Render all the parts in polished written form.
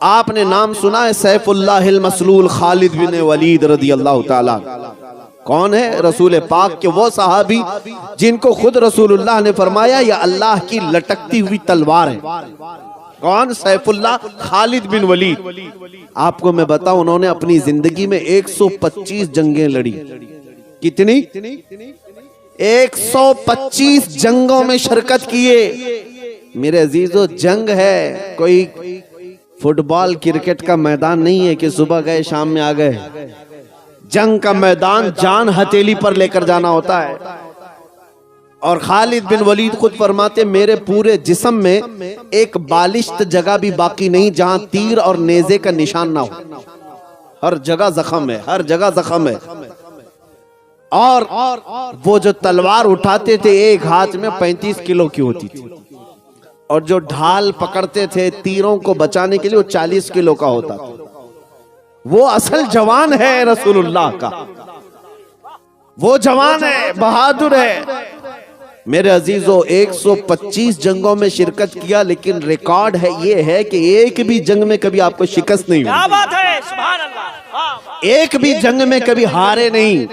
आपने नाम सुना है सैफुल्लाहिल मसलूल खालिद बिन वलीद रदी अल्लाह ताला। कौन है? रसूल पाक के वो सहाबी जिनको खुद रसूलुल्लाह ने फरमाया ये अल्लाह की लटकती हुई तलवार है। कौन? सैफुल्लाह खालिद बिन वलीद। आपको मैं बताऊं, उन्होंने अपनी जिंदगी में 125 जंगें लड़ी। कितनी? 125 जंगों में शिरकत किए। मेरे अजीजों, जंग है कोई फुटबॉल क्रिकेट का मैदान नहीं है कि सुबह गए शाम में आ गए। जंग का मैदान जान हथेली पर लेकर जाना होता है। और खालिद बिन वलीद खुद फरमाते, मेरे पूरे जिस्म में एक बालिश्त जगह भी बाकी नहीं जहां तीर और नेज़े का निशान ना हो। हर जगह जख्म है, हर जगह जख्म है। और वो जो तलवार उठाते थे एक हाथ में 35 किलो की होती थी, और जो ढाल पकड़ते थे तीरों को बचाने के लिए वो 40 किलो का होता था। वो असल जवान है रसूलुल्लाह का, वो जवान है, बहादुर है। मेरे अजीजों, 125 जंगों में शिरकत किया, लेकिन रिकॉर्ड है ये है कि एक भी जंग में कभी आपको शिकस्त नहीं हुई। क्या बात है, सुभान अल्लाह। एक भी जंग में कभी हारे नहीं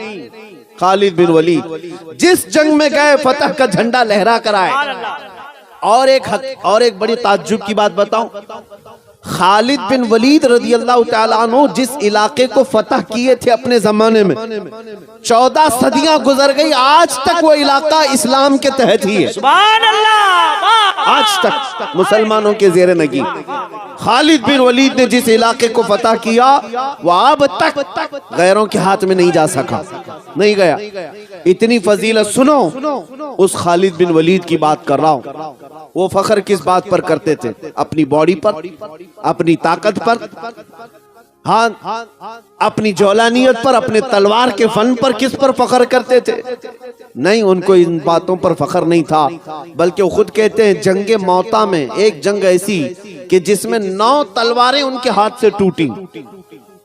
खालिद बिन वलीद। जिस जंग में गए फतह का झंडा लहरा कर आए। और एक बड़ी ताज्जुब की बात बताऊं, खालिद बिन वलीद रदी अल्लाह ताला अन्हु जिस इलाके को फतह किए थे अपने जमाने में, 14 सदियां गुजर गई, आज तक वो इलाका इस्लाम के तहत ही है। सुभान अल्लाह। आज तक मुसलमानों के ज़ेरे नगी। खालिद बिन वलीद ने जिस इलाके को फतह किया वो अब तक गैरों के हाथ में नहीं जा सका, नहीं गया। इतनी फजीलत सुनो, उस खालिद बिन वलीद की बात कर रहा हूं। वो फख्र किस बात पर करते थे? अपनी बॉडी पर, अपनी ताकत पर, हाँ, अपनी जौलानियत पर, अपने तलवार के फन पर। किस पर फख्र करते थे? नहीं, उनको इन बातों पर फख्र नहीं था, बल्कि वो खुद कहते हैं जंगे मौता में एक जंग ऐसी कि जिसमें 9 तलवारें उनके हाथ से टूटी।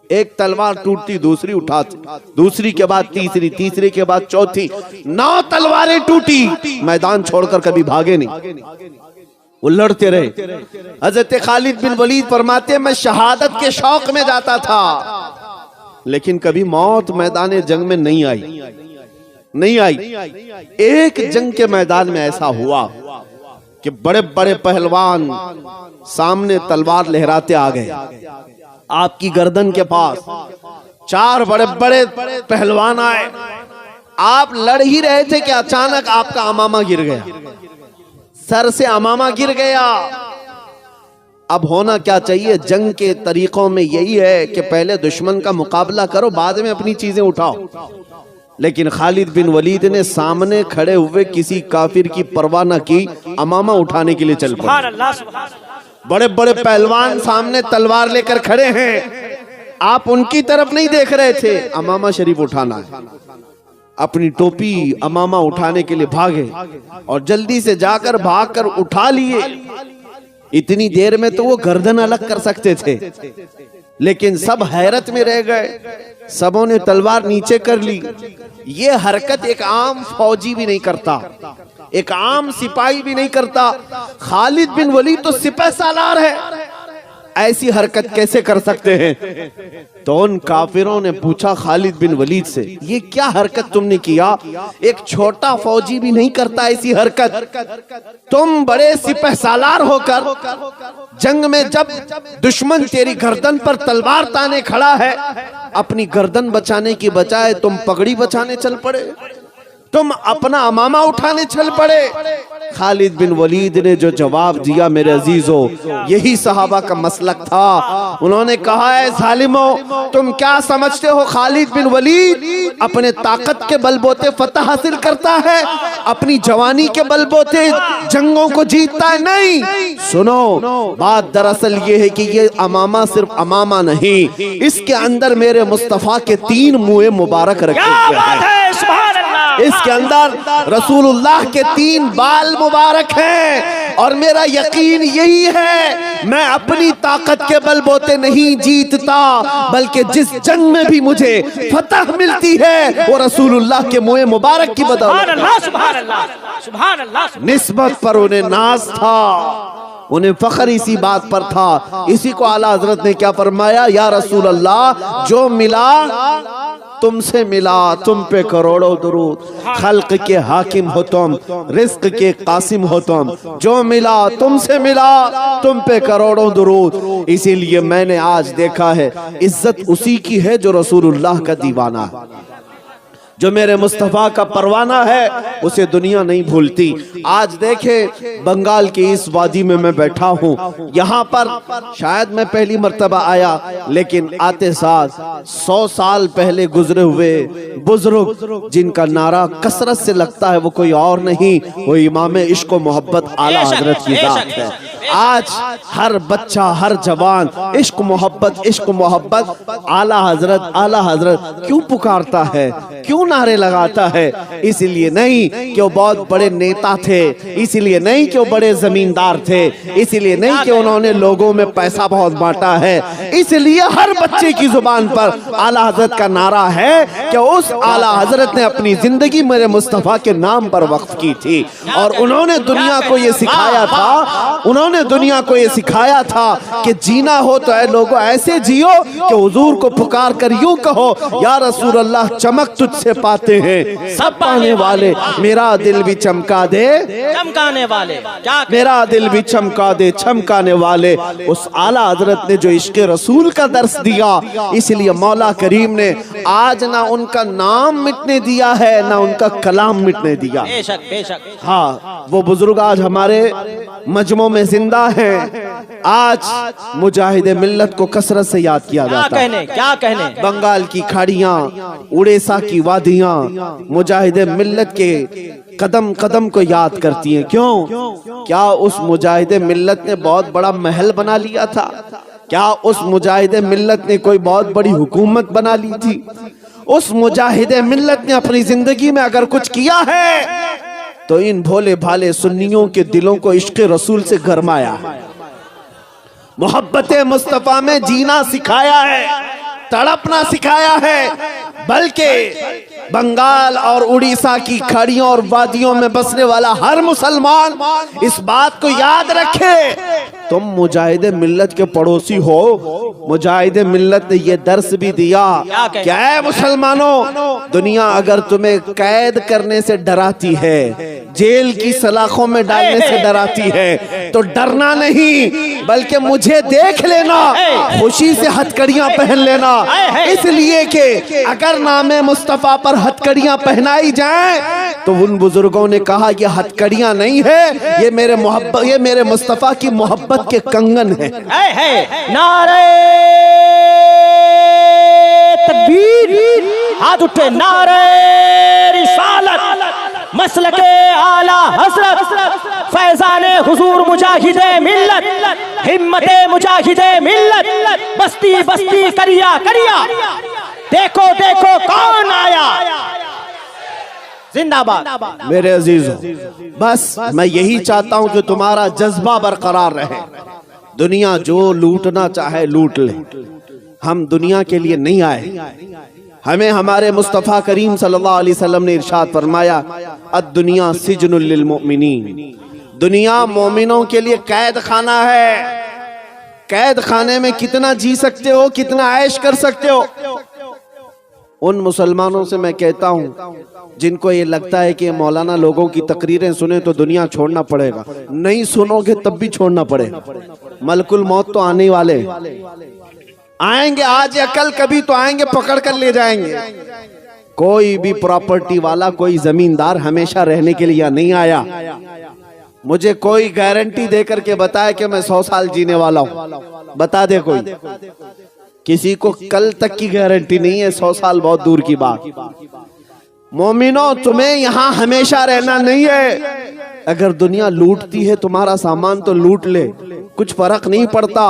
एक तलवार टूटती, दूसरी उठाती, दूसरी के बाद तीसरी, तीसरी के बाद चौथी, 9 तलवारें टूटी। मैदान छोड़कर कभी भागे नहीं, वो लड़ते रहे। हजरत खालिद बिन वलीद फरमाते, मैं शहादत के शौक में जाता था, लेकिन कभी मौत मैदान जंग में नहीं आई, नहीं आई। एक जंग के मैदान में ऐसा हुआ कि बड़े बड़े पहलवान सामने तलवार लहराते आ गए आपकी गर्दन के पास। 4 बड़े बड़े पहलवान आए, आप लड़ ही रहे थे कि अचानक आपका अमामा गिर गया, सर से अमामा गिर गया। अब होना क्या चाहिए? जंग के तरीकों में यही है कि पहले दुश्मन का मुकाबला करो, बाद में अपनी चीजें उठाओ। लेकिन खालिद बिन वलीद ने सामने खड़े हुए किसी काफिर की परवाह न की, अमामा उठाने के लिए चल पड़े। बड़े बड़े पहलवान सामने तलवार लेकर खड़े हैं, आप उनकी तरफ नहीं देख रहे थे, अमामा शरीफ उठाना है। अपनी टोपी अमामा उठाने के लिए भागे और जल्दी से जाकर भागकर उठा लिए। इतनी देर में तो वो गर्दन अलग कर सकते थे, लेकिन सब हैरत में रह गए। सबों ने तलवार नीचे कर ली। ये हरकत एक आम फौजी भी नहीं करता, एक आम सिपाही भी नहीं करता। खालिद बिन वलीद तो सिपह सालार है, ऐसी हरकत कैसे कर सकते हैं? तो उन काफिरों ने पूछा खालिद बिन वलीद से, ये क्या हरकत तुमने किया? एक छोटा फौजी भी नहीं करता ऐसी हरकत। तुम बड़े सिपह सालार होकर जंग में जब दुश्मन तेरी गर्दन पर तलवार ताने खड़ा है, अपनी गर्दन बचाने की बजाय तुम पगड़ी बचाने चल पड़े, तुम अपना अमामा उठाने चल पड़े। खालिद बिन वलीद ने जो जवाब दिया मेरे अजीजों, यही सहाबा का मसलक था। उन्होंने कहा है, जालिमों, तुम क्या समझते हो खालिद बिन वलीद अपने ताकत के बलबूते फतह हासिल करता है, अपनी जवानी के बलबूते जंगों को जीतता है? नहीं। सुनो, बात दरअसल ये है कि ये अमामा सिर्फ अमामा नहीं, इसके अंदर मेरे मुस्तफा के 3 मुँह मुबारक रखे हुए हैं। इसके अंदर रसूलुल्लाह के 3 बाल मुबारक हैं। और मेरा यकीन यही है, मैं अपनी ताकत के बलबूते नहीं जीतता, बल्कि जिस जंग में भी मुझे फतह मिलती है वो रसूलुल्लाह के मुँह मुबारक की बदौलत। निस्बत पर उन्हें नाज था, उन्हें फख्र इसी बात पर था। इसी को आला हजरत ने क्या फरमाया, या रसूल अल्लाह, जो मिला तुमसे मिला, तुम पे करोड़ों दुरूद। खल्क के हाकिम हो तुम, रिज्क के कासिम हो तुम, जो मिला तुमसे मिला, तुम पे करोड़ों दुरूद। इसीलिए मैंने आज देखा है, इज्जत उसी की है जो रसूलुल्लाह का दीवाना है, जो मेरे मुस्तफ़ा का परवाना है, उसे दुनिया नहीं भूलती। आज देखे बंगाल की इस वादी में मैं बैठा हूँ, यहाँ पर शायद मैं पहली मर्तबा आया, लेकिन आते साथ 100 साल पहले गुजरे हुए बुजुर्ग जिनका नारा कसरत से लगता है, वो कोई और नहीं, वो इमाम इश्क व मोहब्बत आला हजरत की जात है। आज हर बच्चा, हर जवान इश्क मोहब्बत आला हजरत क्यों पुकारता है, क्यों नारे लगाता है? इसलिए नहीं कि वो बहुत बड़े नेता थे, इसलिए नहीं कि वो बड़े जमींदार थे, इसलिए नहीं कि उन्होंने लोगों में पैसा बहुत बांटा है, इसलिए हर बच्चे की जुबान पर आला हजरत का नारा है कि उस आला हजरत ने अपनी जिंदगी मेरे मुस्तफा के नाम पर वक्फ की थी। और उन्होंने दुनिया को ये सिखाया था, कि जीना हो तो ऐ लोगों ऐसे जियो कि हुजूर को पुकार कर यूं कहो, या रसूल अल्लाह, चमक तुझसे पाते हैं सब पाने वाले, मेरा दिल भी चमका दे चमकाने वाले, क्या मेरा दिल भी चमका दे चमकाने वाले। उस आला हजरत ने जो इश्क रसूल का दर्स दिया, इसलिए मौला करीम ने आज ना उनका नाम मिटने दिया है, ना उनका कलाम मिटने दिया। बेशक बेशक। हाँ, वो बुजुर्ग आज हमारे मजमों में जिंदा हैं। आज मुजाहिदे मिल्लत को कसरत से याद किया जाता है। क्या कहने बंगाल की खाड़ियाँ, उड़ीसा की वादियाँ मुजाहिदे मिल्लत के कदम कदम को याद करती हैं। क्यों? क्या उस मुजाहिदे मिल्लत ने बहुत बड़ा महल बना लिया था? क्या उस मुजाहिदे मिल्लत ने कोई बहुत बड़ी हुकूमत बना ली थी? उस मुजाहिदे मिल्लत ने अपनी जिंदगी में अगर कुछ किया है तो इन भोले भाले सुन्नियों के दिलों को इश्क रसूल से गरमाया, मोहब्बत मुस्तफा में जीना सिखाया है, तड़पना सिखाया है। बल्कि बंगाल और उड़ीसा की खाड़ियों और वादियों में बसने वाला हर मुसलमान इस बात को याद रखे, तुम मुजाहिदे मिल्लत के पड़ोसी हो। मुजाहिदे मिल्लत ने यह दर्स भी दिया, क्या है मुसलमानों, दुनिया अगर तुम्हें कैद करने से डराती है, जेल की सलाखों में डालने से डराती है, तो डरना नहीं, बल्कि मुझे देख लेना, खुशी से हथकड़ियां पहन लेना। इसलिए कि अगर नामे मुस्तफा पर हथकड़ियां पहनाई जाएं, तो उन बुजुर्गों ने कहा ये हथकड़ियां नहीं है, ये मेरे मुस्तफा की मोहब्बत के कंगन है। नारे तकबीर, हाथ उठे, नारे रिसालत, मसलके आला हजरत, फैजाने हुजूर मुजाहिदे मिल्लत, हिम्मते मुजाहिदे मिल्लत, बस्ती बस्ती करिया करिया, देखो देखो कौन आया, जिंदाबाद। मेरे अजीजों, बस मैं यही चाहता हूं कि तुम्हारा जज्बा बरकरार रहे। दुनिया जो लूटना चाहे लूट ले, हम दुनिया के लिए नहीं आए। हमें हमारे मुस्तफ़ा करीम सल्लल्लाहु अलैहि वसल्लम ने इरशाद फरमाया, अद-दुनिया सिजनुल लिल मुमिनीन, दुनिया मोमिनों के लिए कैद खाना है। कैद खाने में कितना जी सकते हो, कितना ऐश कर सकते हो। उन मुसलमानों से मैं कहता हूं जिनको ये लगता है कि मौलाना लोगों की तकरीरें सुने तो दुनिया छोड़ना पड़ेगा, नहीं सुनोगे तब भी छोड़ना पड़ेगा। मलकुल मौत तो आने वाले आएंगे, आज या कल कभी तो आएंगे, पकड़ कर ले जाएंगे। कोई भी प्रॉपर्टी वाला, कोई जमींदार हमेशा रहने के लिए नहीं आया। मुझे कोई गारंटी देकर के बताए कि मैं 100 साल जीने वाला हूं, बता दे कोई। किसी को कल तक की गारंटी नहीं है, 100 साल बहुत दूर की बात। मोमिनो, तुम्हें यहाँ हमेशा रहना नहीं है। अगर दुनिया लूटती है तुम्हारा सामान तो लूट ले, कुछ फर्क नहीं पड़ता।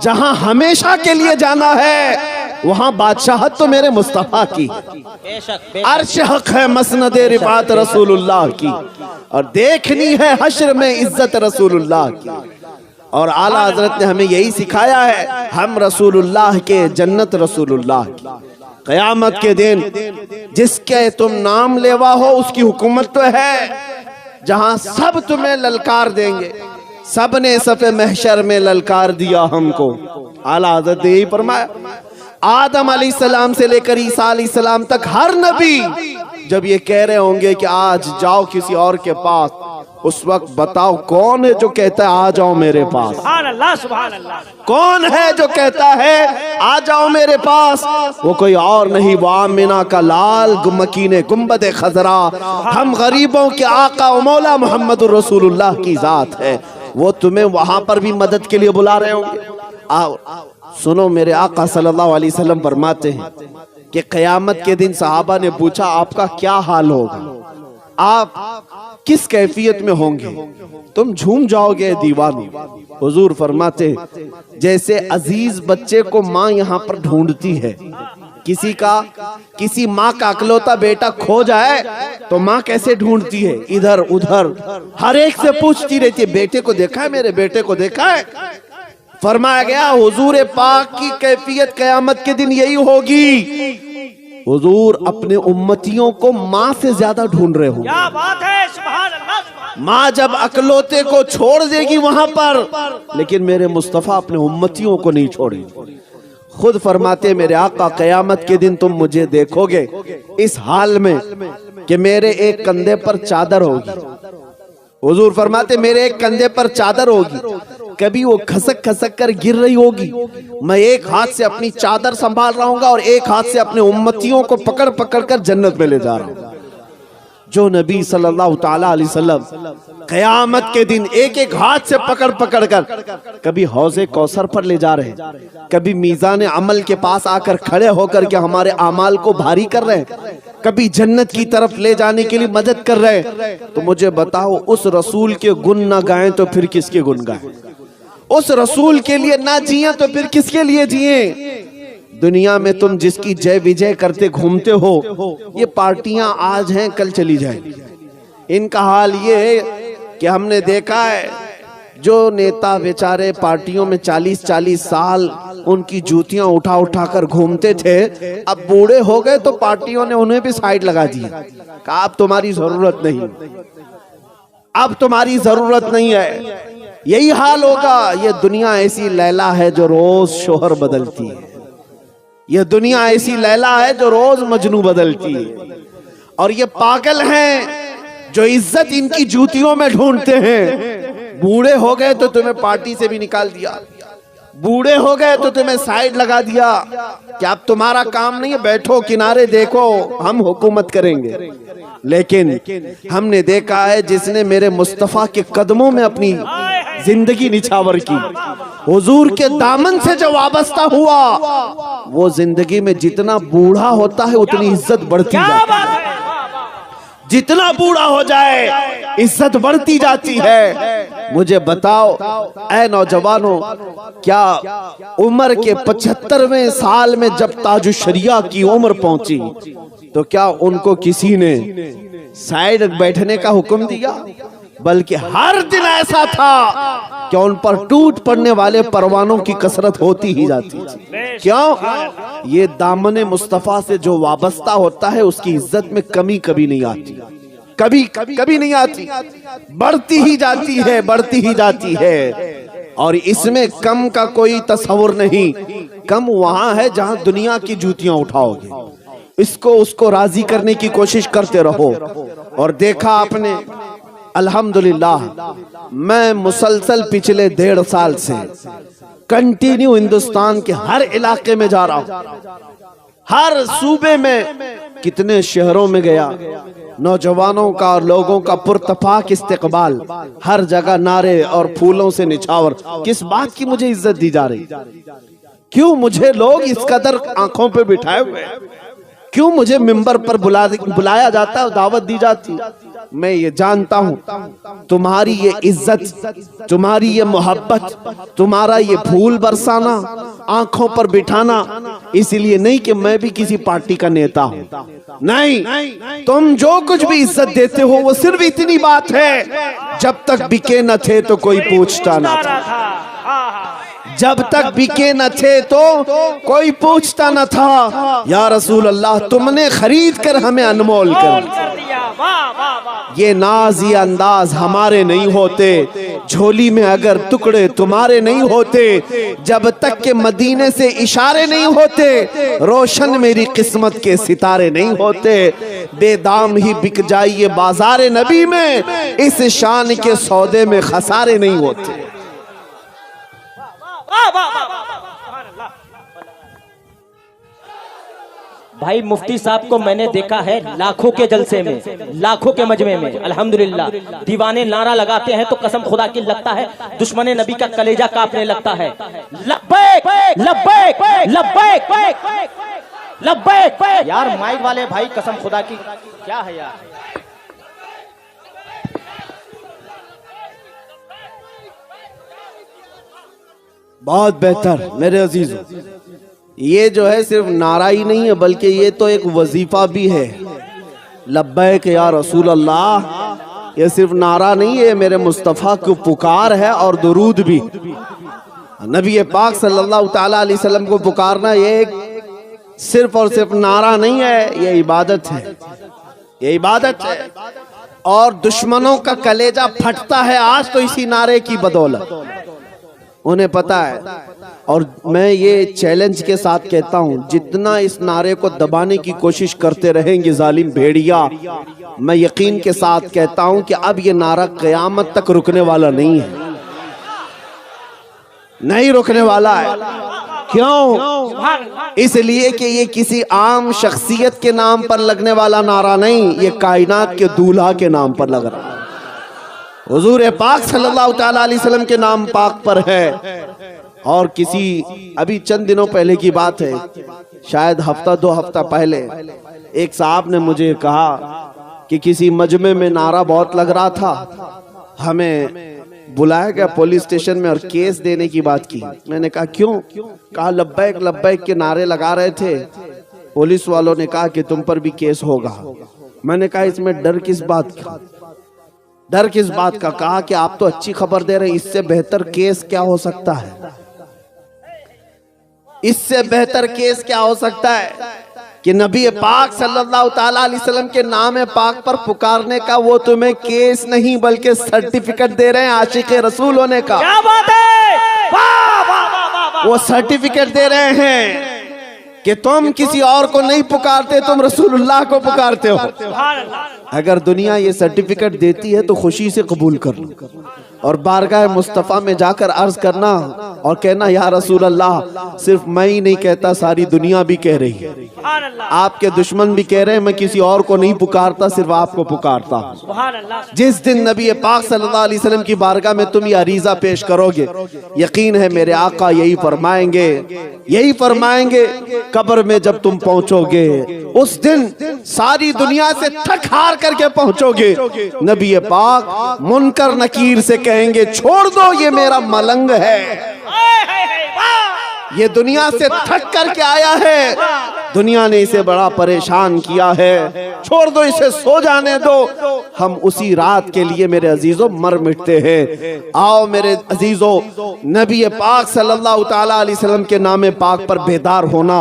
जहां हमेशा के लिए जाना है वहां बादशाहत तो मेरे मुस्तफा की, अर्श हक है मसनद रिफात रसूलुल्लाह की, और देखनी है हश्र में इज्जत रसूलुल्लाह की। और आला हजरत ने हमें यही सिखाया है, हम रसूलुल्लाह के, जन्नत रसूलुल्लाह की। क़यामत के दिन जिसके तुम नाम लेवा हो उसकी हुकूमत तो है, जहां सब तुम्हें ललकार देंगे, सबने सफ़े महशर में ललकार दिया हमको। आला हज़रत ने यही फरमाया, आदम अलैहिस्सलाम से लेकर ईसा अलैहिस्सलाम तक हर नबी जब ये कह रहे होंगे कि आज जाओ किसी और के पास, उस वक्त बताओ कौन है जो कहता है आ जाओ मेरे पास? सुभान अल्लाह, सुभान अल्लाह। कौन है जो कहता है आ जाओ मेरे पास? वो कोई और नहीं, वो आमिना का लाल मकीने गुंबद खजरा, हम गरीबों के आका व मौला मोहम्मद रसूलुल्लाह की जात है। वो तुम्हें वहां पर भी मदद के लिए बुला रहे होंगे। आओ सुनो, मेरे आका सल्लल्लाहु अलैहि वसल्लम फरमाते हैं कि क़यामत के दिन सहाबा ने पूछा आपका क्या हाल होगा, आप किस कैफियत में होंगे? तुम झूम जाओगे दीवाने। हुजूर फरमाते जैसे अजीज बच्चे को माँ यहाँ पर ढूंढती है, किसी माँ का अकलौता बेटा खो जाए तो माँ कैसे ढूंढती है, इधर उधर हर एक से पूछती रहती है बेटे को देखा है, मेरे बेटे को देखा है। फरमाया गया हुजूर पाक की कैफियत क़यामत के दिन यही होगी। हुजूर अपने उम्मतियों को माँ से ज्यादा ढूंढ रहे हो। क्या बात है, सुभान अल्लाह। माँ जब अकलौते को छोड़ देगी वहां पर, लेकिन मेरे मुस्तफा अपने उम्मतियों को नहीं छोड़ेंगे। खुद फरमाते मेरे आका क़यामत के दिन तुम मुझे देखोगे इस हाल में कि मेरे एक कंधे पर चादर होगी। हुजूर फरमाते मेरे एक कंधे पर चादर होगी, कभी वो खसक खसक कर गिर रही होगी, मैं एक हाथ से अपनी चादर संभाल रहा हूँ और एक हाथ से अपने उम्मतियों को पकड़ पकड़ कर जन्नत में ले जा रहा हूँ। जो नबी सल्लल्लाहु ताला अलैहि वसल्लम क़यामत के दिन एक एक हाथ से पकड़ पकड़ कर कभी हौज़े कौसर पर ले जा रहे हैं, कभी मीज़ान अमल के पास आकर खड़े होकर के हमारे आमाल को भारी कर रहे हैं, कभी जन्नत की तरफ ले जाने के लिए मदद कर रहे हैं। तो मुझे बताओ उस रसूल के गुण ना गाएं तो फिर किसके गुण गाएं? उस रसूल के लिए ना जिए तो फिर किसके लिए जिए? दुनिया में तुम जिसकी जय विजय करते घूमते हो, ये पार्टियां आज हैं कल चली जाएंगी। इनका हाल ये है कि हमने देखा है जो नेता बेचारे पार्टियों में 40-40 साल उनकी जूतियां उठा उठा कर घूमते थे, अब बूढ़े हो गए तो पार्टियों ने उन्हें भी साइड लगा दिया, कहा अब तुम्हारी जरूरत नहीं, अब तुम्हारी जरूरत नहीं है। यही हाल होगा। ये दुनिया ऐसी लैला है जो रोज शोहर बदलती है, ये दुनिया ऐसी लैला है जो रोज मजनू बदलती है, और ये पागल हैं जो इज्जत इनकी जूतियों में ढूंढते हैं। बूढ़े हो गए तो तुम्हें पार्टी से भी निकाल दिया, बूढ़े हो गए तो तुम्हें साइड लगा दिया कि अब तुम्हारा काम नहीं है, बैठो किनारे देखो हम हुकूमत करेंगे। लेकिन हमने देखा है जिसने मेरे मुस्तफा के कदमों में अपनी जिंदगी निछावर की, हुजूर के दामन से जो वाबस्ता हुआ, वो जिंदगी में जितना बूढ़ा होता है उतनी इज्जत बढ़ती है। जितना बूढ़ा हो जाए इज्जत बढ़ती जाती है। मुझे बताओ ऐ नौजवानों, क्या उम्र के 75वें साल में जब ताजु शरिया की उम्र पहुंची तो क्या उनको किसी ने साइड बैठने का हुक्म दिया? बल्कि हर दिन ऐसा था कि उन पर टूट पड़ने वाले परवानों की कसरत होती ही जाती थी। क्यों? ये दामने मुस्तफा से जो वाबस्ता होता है उसकी इज्जत में कमी कभी नहीं आती, कभी नहीं आती, बढ़ती ही जाती है, बढ़ती ही जाती है। और इसमें कम का कोई तस्वुर नहीं। कम वहां है जहां दुनिया की जूतियां उठाओगे, इसको उसको राजी करने की कोशिश करते रहो। और देखा आपने अल्हम्दुलिल्लाह, मैं मुसलसल पिछले 1.5 साल से कंटिन्यू हिंदुस्तान के हर इलाके में जा रहा हूं, हर सूबे में, कितने शहरों में गया, नौजवानों का और लोगों का पुरतफाक इस्तकबाल, हर जगह नारे और फूलों से निछावर। किस बात की मुझे इज्जत दी जा रही? क्यों मुझे लोग इस कदर आंखों पे बिठाए हुए? क्यों मुझे मिंबर पर बुलाया जाता है, दावत दी जाती? मैं ये जानता हूं तुम्हारी ये इज्जत, तुम्हारी ये मोहब्बत, तुम्हारा ये फूल बरसाना, आंखों पर बिठाना इसलिए नहीं कि मैं भी किसी पार्टी का नेता हूं, नहीं। तुम जो कुछ भी इज्जत देते हो वो सिर्फ इतनी बात है, जब तक बिके न थे तो कोई पूछता न था, जब तक बिके न थे तो कोई पूछता न था। या रसूल अल्लाह, तुमने खरीद कर हमें अनमोल कर दिया। वाह वाह वाह। ये नाज ये अंदाज हमारे नहीं होते, झोली में अगर टुकड़े तुम्हारे नहीं होते, जब तक के मदीने से इशारे नहीं होते, रोशन मेरी किस्मत के सितारे नहीं होते। बेदाम ही बिक जाइए बाजारे नबी में, इस शान के सौदे में खसारे नहीं होते। वाह वाह वाह वाह। सुभान अल्लाह। भाई मुफ्ती साहब को मैंने देखा है लाखों के जलसे में, लाखों के मजमे में, अल्हम्दुलिल्लाह। दीवाने नारा लगाते हैं तो कसम खुदा की लगता है दुश्मन नबी का कलेजा कांपने लगता है। लब्बैक लब्बैक लब्बैक लब्बैक। यार माइक वाले भाई कसम खुदा की क्या है यार। बहुत बेहतर मेरे अजीजों, ये जो है सिर्फ नारा ही नहीं है बल्कि ये तो एक वजीफा भी है। लब्बैक या रसूल अल्लाह, ये सिर्फ नारा नहीं है, मेरे मुस्तफ़ा की पुकार है और दुरूद भी। नबी पाक सल्लल्लाहु ताला अलैहि वसल्लम को पुकारना ये सिर्फ और सिर्फ नारा नहीं है, ये इबादत है, ये इबादत है। और दुश्मनों का कलेजा फटता है आज तो इसी नारे की बदौलत, उन्हें पता है। और मैं ये चैलेंज के साथ कहता हूं, जितना इस नारे को दबाने की कोशिश करते रहेंगे जालिम भेड़िया, मैं यकीन के साथ कहता हूं कि अब ये नारा क़यामत तक रुकने वाला नहीं है, नहीं रुकने वाला है। क्यों? इसलिए कि ये किसी आम शख्सियत के नाम पर लगने वाला नारा नहीं, ये कायनात के दूल्हा के नाम पर लग रहा है, हुजूर पाक सल्लल्लाहु ताला अलैहि वसल्लम के नाम पाक पर है। और किसी अभी चंद दिनों पहले की बात है, शायद हफ्ता दो हफ्ता पहले, एक साहब ने मुझे कहा कि किसी मजमे में नारा बहुत लग रहा था, हमें बुलाया गया पुलिस स्टेशन में और केस देने की बात की। मैंने कहा क्यों? कहा लब्बैक लब्बैक के नारे लगा रहे थे, पुलिस वालों ने कहा कि तुम पर भी केस होगा। मैंने कहा इसमें डर किस बात का, डर किस बात का? कहा कि आप तो अच्छी खबर दे रहे हैं, इससे बेहतर केस क्या हो सकता है, इससे बेहतर केस क्या हो सकता है कि नबी पाक सल्लल्लाहु ताला अलैहि वसल्लम के नाम पाक पर पुकारने का वो तुम्हें केस नहीं बल्कि सर्टिफिकेट दे रहे हैं आशिक रसूल होने का। क्या बात है, वाह वाह वाह वाह वाह। वो सर्टिफिकेट दे रहे हैं कि तुम किसी और को नहीं पुकारते, तुम रसूलुल्लाह को पुकारते हो। सुभान अल्लाह। अगर दुनिया ये सर्टिफिकेट देती है तो खुशी से कबूल कर लो और बारगाह मुस्तफ़ा में जाकर अर्ज करना और कहना या रसूल अल्लाह, सिर्फ मैं ही नहीं कहता, सारी दुनिया भी कह रही है, सुभान अल्लाह। आपके दुश्मन भी कह रहे हैं, मैं किसी और को नहीं पुकारता, सिर्फ आपको पुकारता। सुभान अल्लाह। जिस दिन नबी पाक सल्लल्लाहु अलैहि वसल्लम की बारगाह में तुम ये अरीजा पेश करोगे, यकीन है मेरे आका यही फरमाएंगे, यही फरमाएंगे, कब्र में जब तुम पहुंचोगे उस दिन सारी दुनिया से थक हार करके पहुंचोगे, नबी पाक मुनकर नकीर से कहेंगे छोड़ दो ये मेरा मलंग है, ये दुनिया से थक करके आया है, दुनिया ने इसे बड़ा परेशान किया है, छोड़ दो इसे, सो जाने दो। हम उसी रात के लिए मेरे अजीजों मर मिटते हैं। आओ मेरे अजीजों, नबी पाक सल्लल्लाहु ताला अलैहि वसल्लम के नाम पाक पर बेदार होना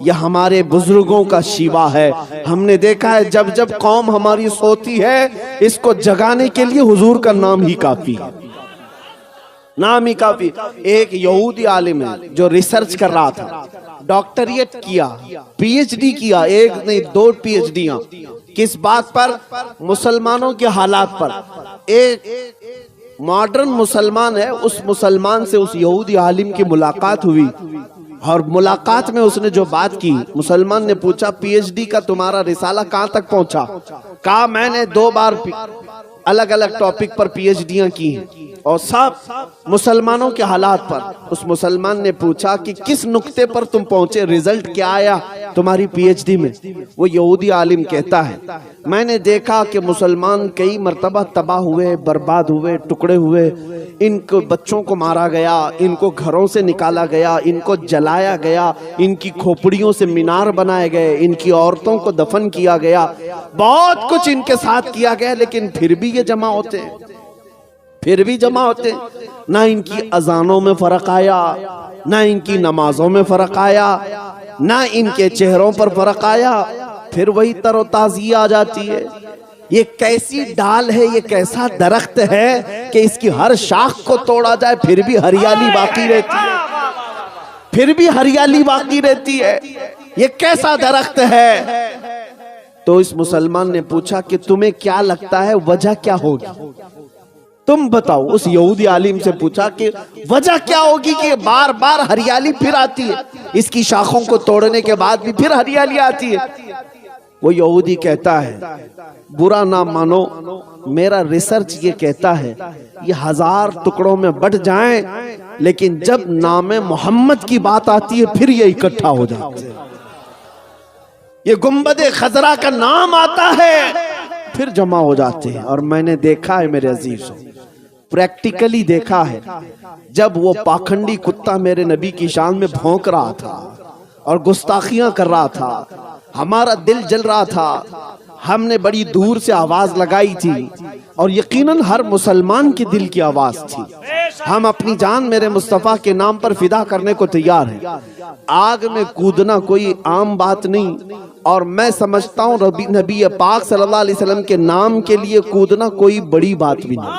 यह हमारे बुजुर्गों का शिवा है। हमने देखा है जब जब कौम हमारी सोती है, इसको जगाने के लिए हुजूर का नाम ही काफी है, नाम ही काफी। एक यहूदी आलिम है जो रिसर्च कर रहा था, डॉक्टरेट किया, पीएचडी किया, एक नहीं दो पीएचडियां, किस बात पर? मुसलमानों के हालात पर। एक मॉडर्न मुसलमान है, उस मुसलमान से उस यहूदी आलिम की मुलाकात हुई और मुलाकात में उसने जो बात की, मुसलमान ने पूछा पीएचडी का तुम्हारा रिसाला कहां तक पहुंचा? कहा मैंने 2 बार अलग अलग टॉपिक पर पीएचडियां की हैं और सब मुसलमानों के हालात पर। उस मुसलमान ने पूछा कि किस नुक्ते पर तुम पहुंचे, रिजल्ट क्या आया तुम्हारी पीएचडी में? वो यहूदी आलिम कहता है मैंने देखा कि मुसलमान कई मर्तबा तबाह हुए, बर्बाद हुए, टुकड़े हुए, इनको बच्चों को मारा गया, इनको घरों से निकाला गया, इनको जलाया गया, इनकी खोपड़ियों से मीनार बनाए गए, इनकी औरतों को दफन किया गया, बहुत कुछ इनके साथ किया गया, लेकिन फिर भी ये जमा होते हैं, फिर भी जमा होते हैं। ना इनकी अजानों में फर्क आया, ना इनकी नमाजों में फर्क आया, ना इनके चेहरों पर फर्क आया, फिर वही तरोताजी आ जाती है। ये कैसी डाल है, ये कैसा दरख्त है कि इसकी हर शाख को तोड़ा जाए फिर भी हरियाली बाकी रहती है, फिर भी हरियाली बाकी रहती है। ये कैसा दरख्त है? तो इस मुसलमान ने पूछा कि तुम्हें क्या लगता है वजह क्या होगी, तुम बताओ। उस यहूदी आलिम से पूछा कि वजह क्या होगी कि बार बार हरियाली फिर आती है, इसकी शाखों को तोड़ने के बाद भी फिर हरियाली आती है। वो यहूदी कहता है बुरा ना मानो, मेरा रिसर्च ये कहता है ये 1000 टुकड़ों में बट जाएं, लेकिन जब नाम मोहम्मद की बात आती है फिर ये इकट्ठा हो जाते हैं। ये गुंबदे खजरा का नाम आता है फिर जमा हो जाते हैं। और मैंने देखा है मेरे अजीजों, प्रैक्टिकली देखा है, जब वो पाखंडी कुत्ता मेरे नबी की शान में भौंक रहा था और गुस्ताखियां कर रहा था, हमारा दिल जल रहा था। हमने बड़ी दूर से आवाज लगाई थी और यकीनन हर मुसलमान के दिल की आवाज थी। हम अपनी जान मेरे मुस्तफा के नाम पर फिदा करने को तैयार हैं। आग में कूदना कोई आम बात नहीं, और मैं समझता हूँ नबी पाक सल्लल्लाहु अलैहि वसल्लम के नाम के लिए कूदना कोई बड़ी बात भी नहीं,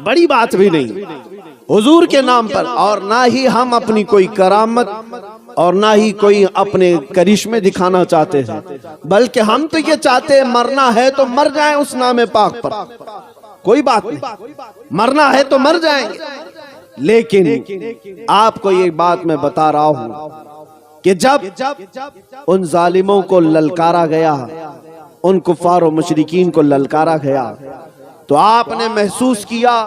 बड़ी बात भी नहीं हुजूर के नाम पर। और ना ही हम अपनी कोई करामत और ना ही कोई अपने करिश्मे दिखाना चाहते हैं, बल्कि हम तो ये चाहते हैं मरना है तो मर जाएं उस नाम पाक पर, कोई बात नहीं, मरना है तो मर जाएंगे। लेकिन आपको ये बात मैं बता रहा हूं कि जब उन जालिमों को ललकारा गया, उन कुफार और मुशरिकीन को ललकारा गया, तो आपने महसूस किया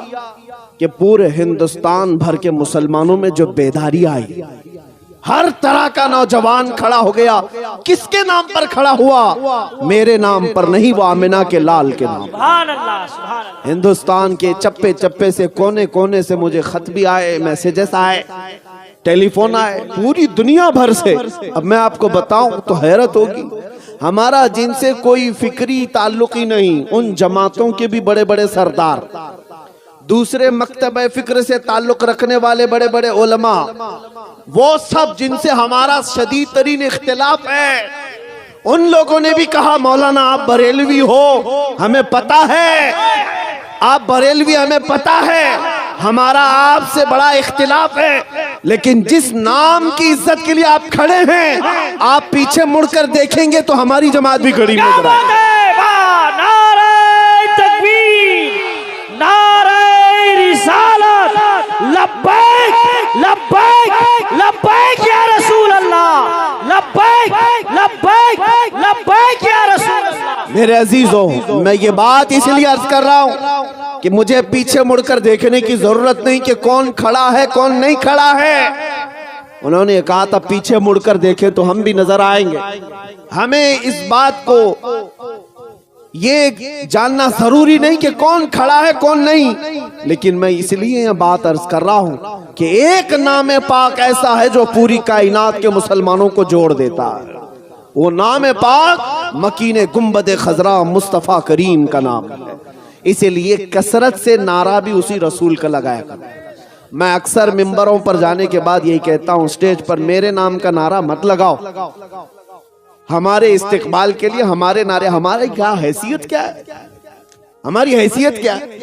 कि पूरे हिंदुस्तान भर के मुसलमानों में जो बेदारी आई, हर तरह का नौजवान खड़ा हो गया। किसके नाम पर खड़ा हुआ? मेरे नाम पर नहीं, वो आमिना के लाल के नाम। सुभान अल्लाह, सुभान अल्लाह। हिंदुस्तान के चप्पे चप्पे से, कोने कोने से मुझे खत भी आए, मैसेजेस आए, टेलीफोन आए, पूरी दुनिया भर से। अब मैं आपको बताऊं तो हैरत होगी, हमारा जिनसे कोई फिक्री ताल्लुक ही नहीं, उन जमातों के भी बड़े बड़े सरदार, दूसरे मकतब फिक्र से ताल्लुक रखने वाले बड़े बड़े उलमा, वो सब जिनसे हमारा शदीद तरीन इख्तिलाफ है, उन लोगों ने भी कहा मौलाना आप बरेलवी हो, हमें पता है आप बरेलवी, हमें पता है हमारा आपसे बड़ा इख्तिलाफ है, लेकिन जिस नाम की इज्जत के लिए आप खड़े हैं, आप पीछे मुड़कर देखेंगे तो हमारी जमात भी खड़ी नजर आएगी। नारे तकबीर, नारे रिसालत, लब्बैक लब्बैक लब्बैक या रसूल अल्लाह, लब्बैक लब्बैक लब्बैक या रसूल अल्लाह। मेरे अजीजों, मैं ये बात इसलिए अर्ज कर रहा हूं कि मुझे पीछे मुड़कर देखने की जरूरत नहीं कि कौन खड़ा है कौन नहीं खड़ा है। उन्होंने कहा था पीछे मुड़कर देखें तो हम भी नजर आएंगे। हमें इस बात को ये जानना जरूरी नहीं कि कौन खड़ा है कौन नहीं, लेकिन मैं इसलिए यह बात अर्ज कर रहा हूं कि एक नाम पाक ऐसा है जो पूरी कायनात के मुसलमानों को जोड़ देता है। वो नाम पाक मकीने गुंबदे खजरा मुस्तफा करीम का नाम है। इसीलिए कसरत से नारा भी उसी रसूल का लगाया करता। मैं अक्सर मिंबरों पर जाने के बाद यही कहता हूं, स्टेज पर मेरे नाम का नारा मत लगाओ, हमारे इस्तिकबाल के लिए हमारे नारे, हमारी क्या हैसियत क्या है, हमारी हैसियत क्या है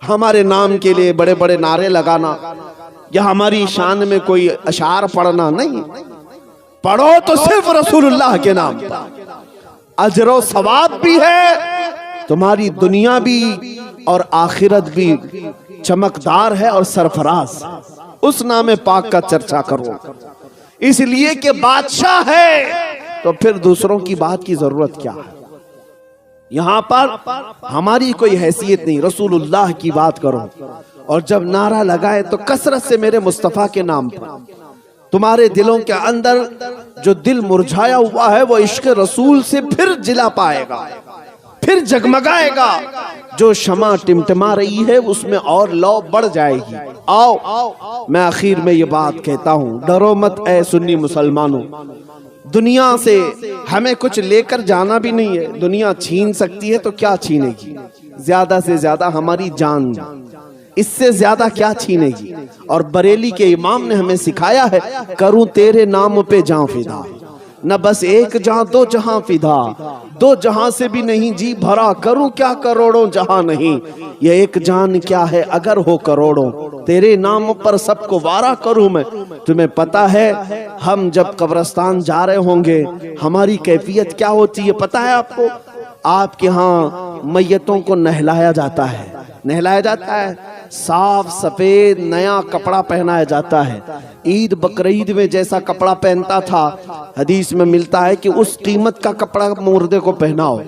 हमारे नाम के लिए बड़े बड़े नारे लगाना या हमारी शान में कोई अशार पढ़ना नहीं। पढ़ो तो सिर्फ रसूलुल्लाह के नाम पर, अजरो सवाब भी है, तुम्हारी दुनिया भी और आखिरत भी चमकदार है और सरफराज। उस नाम पाक का चर्चा करो, इसलिए कि बादशाह है, तो फिर दूसरों की बात की जरूरत क्या है। यहां पर हमारी कोई हैसियत नहीं, रसूलुल्लाह की बात करो। और जब नारा लगाए तो कसरत से मेरे मुस्तफा के नाम पर, तुम्हारे दिलों के अंदर जो दिल मुरझाया हुआ है वो इश्क रसूल से फिर जिला पाएगा, फिर जगमगाएगा। जो शमा टिमटिमा रही है उसमें और लौ बढ़ जाएगी। आओ, मैं आखिर में ये बात कहता हूं, डरो मत ए सुन्नी मुसलमानों, दुनिया से हमें कुछ लेकर जाना भी नहीं है। दुनिया छीन सकती है तो क्या छीनेगी, ज्यादा से ज्यादा हमारी जान, इससे ज्यादा क्या छीनेगी। और बरेली के इमाम ने हमें सिखाया है, करूं तेरे नाम पे जान फिदा, न बस एक जहां दो जहां फिदा, दो जहां से भी नहीं जी भरा, करूं क्या करोड़ों जहां नहीं, ये एक जान क्या है अगर हो करोड़ों, तेरे नाम पर सबको वारा करूं मैं। तुम्हें पता है हम जब कब्रिस्तान जा रहे होंगे हमारी कैफियत क्या होती है पता है आपको? आपके यहाँ मैयतों को नहलाया जाता है, नहलाया जाता है, साफ सफेद नया कपड़ा पहनाया जाता है। ईद बकरीद में जैसा कपड़ा पहनता था, हदीस में मिलता है कि उस कीमत का कपड़ा मुर्दे को पहनाओ,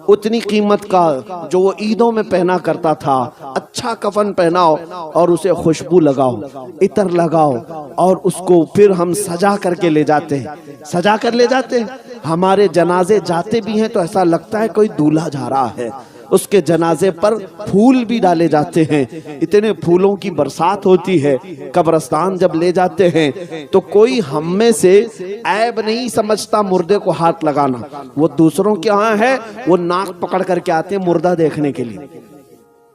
उतनी कीमत का जो वो ईदों में पहना करता था। अच्छा कफन पहनाओ और उसे खुशबू लगाओ, इतर लगाओ और उसको फिर हम सजा करके ले जाते हैं, सजा कर ले जाते हैं। हमारे जनाजे जाते भी हैं तो ऐसा लगता है कोई दूल्हा जा रहा है। उसके जनाजे पर फूल भी डाले जाते हैं, इतने फूलों की बरसात होती है। कब्रिस्तान जब ले जाते हैं तो कोई हम में से ऐब नहीं समझता मुर्दे को हाथ लगाना। वो दूसरों के यहाँ है, वो नाक पकड़ करके आते हैं मुर्दा देखने के लिए,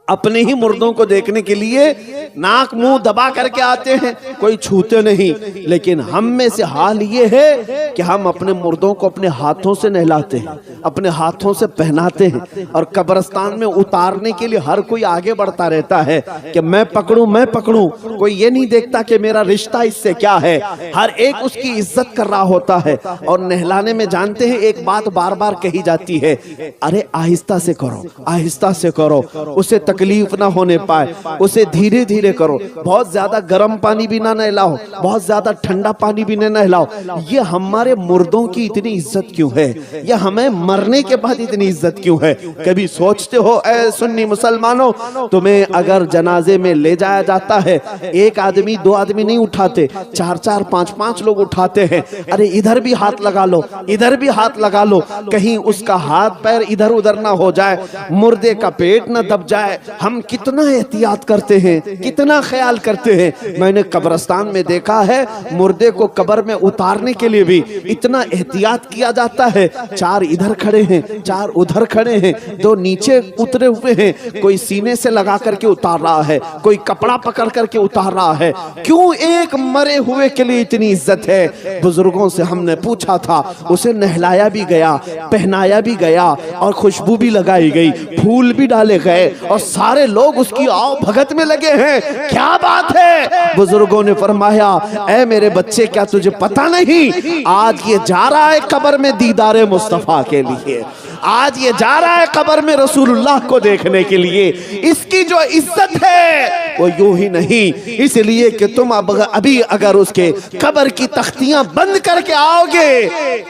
अपने ही मुर्दों को देखने के लिए नाक मुंह दबा करके आते हैं, कोई छूते नहीं। लेकिन हम में से हाल ये है कि हम अपने मुर्दों को अपने हाथों से नहलाते हैं, अपने हाथों से पहनाते हैं और कब्रिस्तान में उतारने के लिए हर कोई आगे बढ़ता रहता है कि मैं पकड़ूं, मैं पकड़ूं। कोई ये नहीं देखता कि मेरा रिश्ता इससे क्या है। हर एक उसकी इज्जत कर रहा होता है। और नहलाने में जानते हैं एक बात बार बार कही जाती है, अरे आहिस्ता से करो, आहिस्ता से करो, उसे तकलीफ ना होने पाए, उसे धीरे धीरे करो। बहुत ज्यादा गर्म पानी भी ना नहलाओ, बहुत ज्यादा ठंडा पानी भी ना नहलाओ। ये हमारे मुर्दों की इतनी इज्जत क्यों है? ये हमें मरने के बाद इतनी इज्जत क्यों है? कभी सोचते हो ऐ सुन्नी मुसलमानों, तुम्हें अगर जनाजे में ले जाया जाता है, एक आदमी दो आदमी नहीं उठाते, चार चार पांच पांच लोग उठाते हैं। अरे इधर भी हाथ लगा लो, इधर भी हाथ लगा लो, कहीं उसका हाथ पैर इधर उधर ना हो जाए, मुर्दे का पेट ना दब जाए। हम कितना एहतियात करते हैं, कितना ख्याल करते हैं। मैंने कब्रिस्तान में देखा है मुर्दे को कब्र में उतारने के लिए भी इतना एहतियात किया जाता है। चार इधर खड़े हैं, चार उधर खड़े हैं, दो नीचे उतरे हुए हैं, कोई सीने से लगा करके उतार रहा है, कोई कपड़ा पकड़ करके उतार रहा है। क्यों एक मरे हुए के लिए इतनी इज्जत है? बुजुर्गों से हमने पूछा था, उसे नहलाया भी गया, पहनाया भी गया और खुशबू भी लगाई गई, फूल भी डाले गए और सारे लोग उसकी आओ भगत में लगे हैं। क्या बात है? बुजुर्गों ने फरमाया, ऐ मेरे बच्चे क्या तुझे पता नहीं, आज ये जा रहा है कब्र में दीदारे मुस्तफा के लिए, आज ये जा रहा है कब्र में रसूलुल्लाह को देखने के लिए। इसकी जो इज्जत है वो यूं ही नहीं, इसलिए कि तुम अभी अगर उसके कब्र की तख्तियां बंद करके आओगे,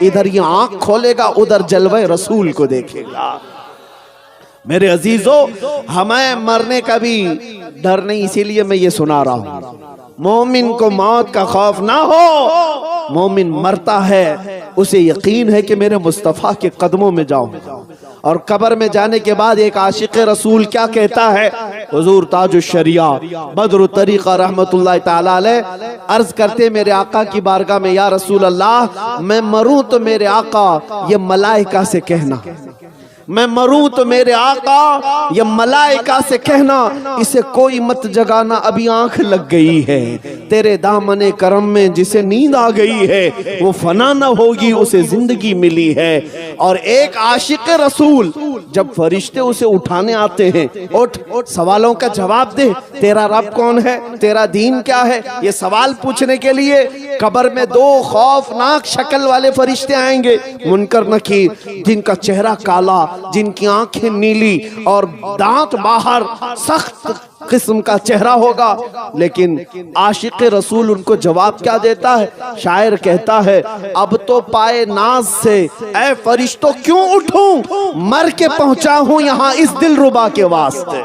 इधर ये आंख खोलेगा, उधर जलवे रसूल को देखेगा। मेरे अजीजों, हमें मरने का भी डर नहीं, इसीलिए मैं ये सुना रहा हूं। मोमिन को मौत का खौफ ना हो, मोमिन मरता है उसे यकीन है कि मेरे मुस्तफ़ा के कदमों में जाऊं। और कब्र में जाने के बाद एक आशिक रसूल क्या कहता है? हुजूर ताजुश शरिया बद्र तरीका रहमतुल्लाह ताला अलैह अर्ज करते मेरे आका की बारगाह में, या रसूल अल्लाह, मैं मरूं तो मेरे आका ये मलाइका से कहना, मैं मरूं तो मेरे आका ये मलाइका से कहना, इसे कोई मत जगाना, अभी आंख लग गई है। तेरे दामने करम में जिसे नींद आ गई है वो फना न होगी, उसे जिंदगी मिली है। और एक आशिक रसूल जब फरिश्ते उसे उठाने आते हैं, उठ सवालों का जवाब दे, तेरा रब कौन है, तेरा दीन क्या है, ये सवाल पूछने के लिए कब्र में दो खौफनाक शक्ल वाले फरिश्ते आएंगे, मुनकर नकीर, जिनका चेहरा काला, जिनकी आंखें नीली और दांत बाहर, सख्त किस्म का चेहरा होगा। लेकिन आशिक रसूल उनको जवाब क्या देता है? शायर कहता है, अब तो पाए नाज से ऐ फरिश्तों क्यों उठूं, मर के पहुंचा हूं यहाँ इस दिलरुबा के वास्ते,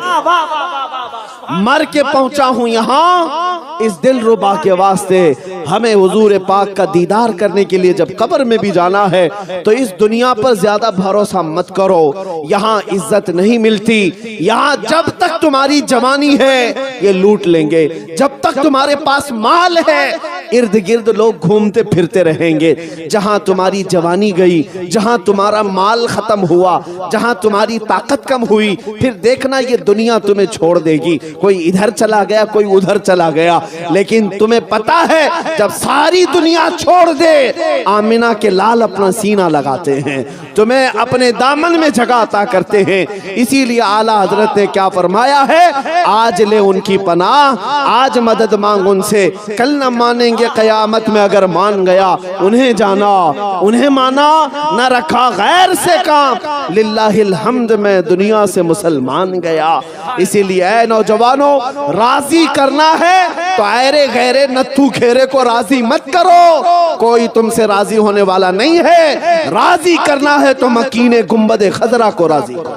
मर के पहुंचा हूं यहाँ इस दिलरुबा के वास्ते। हमें हुजूर पाक का दीदार करने के लिए जब कब्र में भी जाना है तो इस दुनिया पर ज्यादा भरोसा मत करो, यहाँ इज्जत नहीं मिलती। यहाँ जब तक तुम्हारी जवानी है ये लूट लेंगे, जब तक तुम्हारे पास माल है इर्द गिर्द लोग घूमते फिरते रहेंगे। जहां तुम्हारी जवानी गई, जहां तुम्हारा माल खत्म हुआ, जहां तुम्हारी ताकत कम हुई, फिर देखना ये दुनिया तुम्हें छोड़ देगी। कोई इधर चला गया, कोई उधर चला गया, लेकिन तुम्हें पता है जब सारी दुनिया छोड़ दे, आमिना के लाल अपना सीना लगाते हैं, तुम्हें अपने दामन में जगह अता करते हैं। इसीलिए आला हजरत ने क्या फरमाया है, आज ले उनकी पनाह, आज मदद मांग उनसे, कल न मानेंगे कयामत में अगर मान गया। उन्हें जाना, उन्हें माना, न रखा गैर से काम, लिल्लाहिल हम्द में दुनिया से मुसलमान गया। इसीलिए ऐ नौजवानों, राजी करना है तो ऐरे गैरे नत्थू खेरे को राजी मत करो, कोई तुमसे राजी होने वाला नहीं है। राजी करना है तो मकीने गुंबदे खजरा को राजी करो,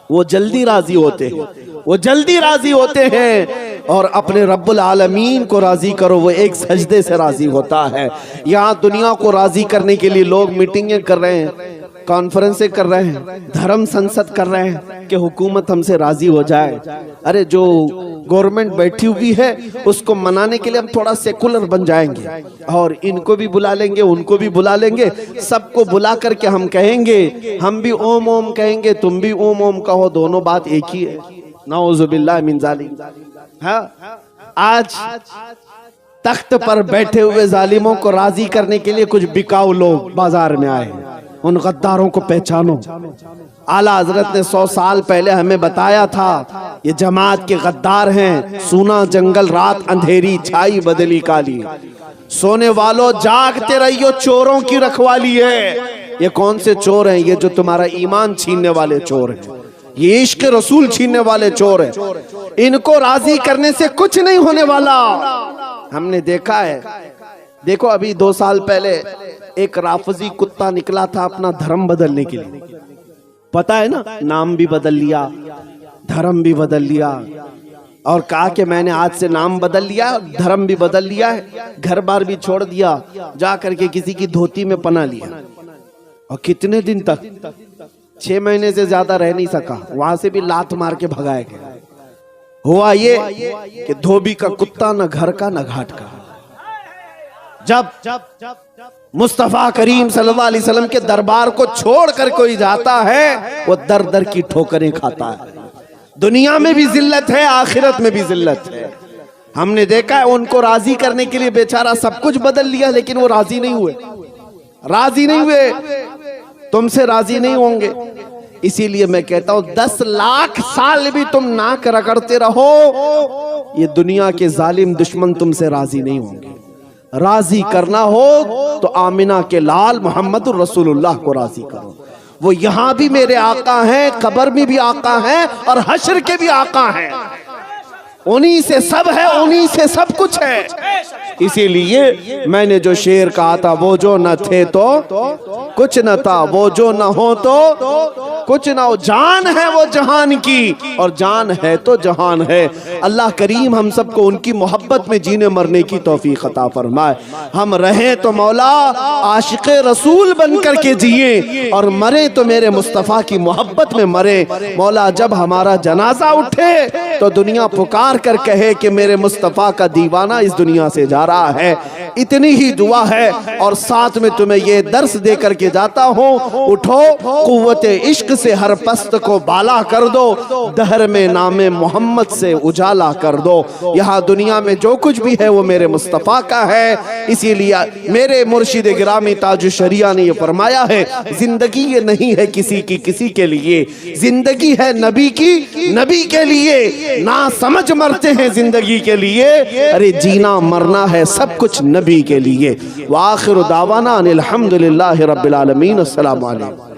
वो जल्दी राजी होते हैं, वो जल्दी राजी होते हैं। और अपने रब्बुल आलमीन को राजी करो, वो एक सजदे से राजी होता है। यहाँ दुनिया को राजी करने के लिए लोग मीटिंगें कर रहे हैं, कॉन्फ्रेंसें कर रहे हैं, धर्म संसद कर रहे हैं कि हुकूमत हमसे राजी हो जाए। अरे जो गवर्नमेंट बैठी हुई है उसको मनाने के लिए हम थोड़ा सेकुलर बन जाएंगे और इनको भी बुला लेंगे, उनको भी बुला लेंगे, सबको बुला करके हम कहेंगे, हम भी ओम ओम कहेंगे, तुम भी ओम ओम कहो, दोनों बात एक ही है। नाउज़ुबिल्लाह मिन ज़ालिम। हाँ, आज तख्त पर बैठे हुए जालिमों को राजी करने के लिए कुछ बिकाऊ लोग बाजार में आए, उन गद्दारों को पहचानो। आला हजरत ने 100 साल पहले हमें बताया था, ये जमात के गद्दार हैं। सूना जंगल रात अंधेरी छाई बदली काली, सोने वालों जागते रहियो चोरों की रखवाली है। ये कौन से चोर हैं? ये जो तुम्हारा ईमान छीनने वाले चोर हैं, ये इश्क रसूल छीनने वाले चोर हैं। इनको राजी करने से कुछ नहीं होने वाला। हमने देखा है, देखो अभी 2 साल पहले एक राफजी कुत्ता निकला था अपना धर्म बदलने के लिए, पता है ना, नाम भी बदल लिया, धर्म भी बदल लिया और कहा कि मैंने आज से नाम बदल लिया, धर्म भी बदल लिया है, घर बार भी छोड़ दिया, जा करके किसी की धोती में पना लिया। और कितने दिन तक, 6 महीने से ज्यादा रह नहीं सका, वहां से भी लात मार के भगाया गया। हुआ ये कि धोबी का कुत्ता न घर का न घाट का। जब मुस्तफा करीम सल्लल्लाहु अलैहि वसल्लम के दरबार को छोड़ कर कोई जाता है, वो दर दर की ठोकरें खाता है। दुनिया में भी जिल्लत है, आखिरत में भी जिल्लत है। हमने देखा है, उनको राजी करने के लिए बेचारा सब कुछ बदल लिया, लेकिन वो राजी नहीं हुए, राजी नहीं हुए, तुमसे राजी नहीं होंगे। इसीलिए मैं कहता हूं 10 लाख साल भी तुम नाक रगड़ते रहो, ये दुनिया के जालिम दुश्मन तुमसे राजी नहीं होंगे। राजी करना हो तो आमिना के लाल मोहम्मद रसूलुल्लाह को राजी करो। वो यहां भी मेरे आका हैं, कब्र में भी आका हैं और हश्र के भी आका हैं। उन्हीं से सब है, उन्हीं से सब कुछ है। इसीलिए मैंने जो शेर कहा था, वो जो न थे तो कुछ न था, वो जो न हो तो कुछ न हो। जान है वो जहान की और जान है तो जहान है। अल्लाह करीम हम सबको उनकी मोहब्बत में जीने मरने की तौफीक अता फरमाए। हम रहें तो मौला आशिक रसूल बन करके जिए और मरे तो मेरे मुस्तफ़ा की मोहब्बत में मरे। मौला जब हमारा जनाजा उठे तो दुनिया पुकार कर कहे कि मेरे मुस्तफ़ा का दीवाना इस दुनिया से जा रहा है। इतनी ही दुआ है और साथ में तुम्हें ये दर्स दे करके जाता हूँ, उठो कुव्वत इश्क से हर पस्त को बाला कर दो, दहर में नामे मोहम्मद से उजाला कर दो। यहाँ दुनिया में जो कुछ भी है वो मेरे मुस्तफ़ा का है। इसीलिए मेरे मुर्शिद गिरामी ताज शरिया ने ये फरमाया है, जिंदगी ये नहीं है किसी की किसी के लिए, जिंदगी है नबी की नबी के लिए। ना समझ मरते हैं जिंदगी के लिए, अरे जीना मरना है सब कुछ नबी के लिए। व आखिर दावाना अनिल हम्दुलिल्लाहि रब्बिल आलमीन। अस्सलामु अलैकुम।